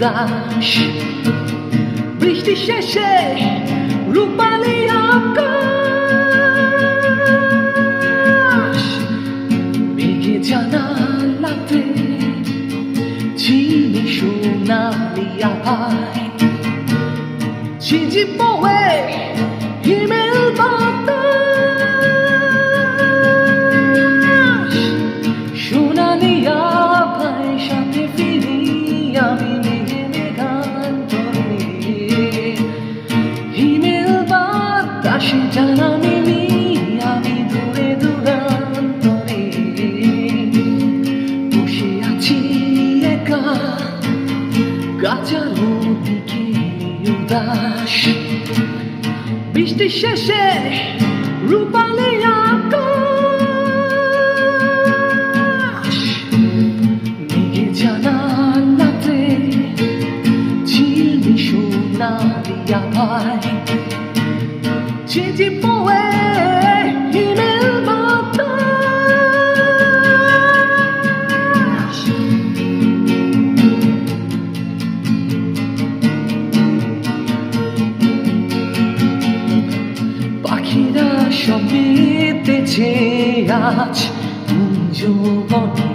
উদাস বৃষ্টি শেষে রূপালি আকাশ মেঘে জানালাতে ঝিমি সোনালি আভায় ঝিঝি পোয়ে হিমেল বাতাস সোনালি আভায় সাথে ফিরি আমি মেঘে মেঘান্তরে হিমেল বাতাসে জানা মিলি আমি দূরে দূরান্তরে বসে আছি একা গাছার দিকে উদাস বৃষ্টি শেষে রূপালি আকাশ মেঘে জানালাতে ঝিলমি সোনালি আভায় ঝিঝি পোয়ে হিমেল বাতাস পাখিরা সব মেতেছে আজ কুঞ্জবনে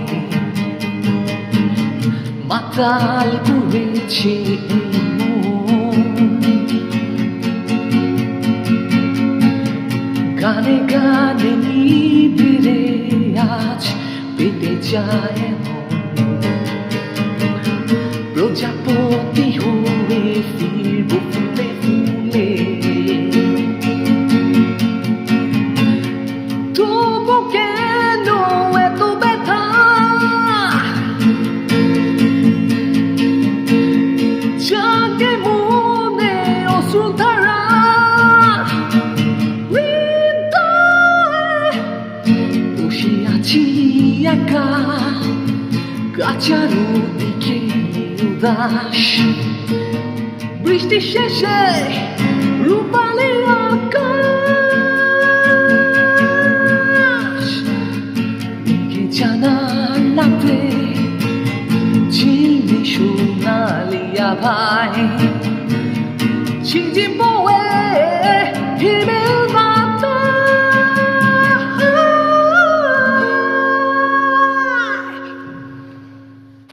মাতাল করেছে গানে গানে নিবিড়ে আজ পেতে যায় প্রজাপতি হয়ে ফিরব ফুলে ফুলে তবু কেন এত ব্যথা জাগে মনে অশ্রুধারা হৃদয়ে বসে আছি একা গাছার দিকে উদাস বৃষ্টি শেষে রূপালি আকাশ মেঘে জানালাতে ঝিলমি সোনালি আভায়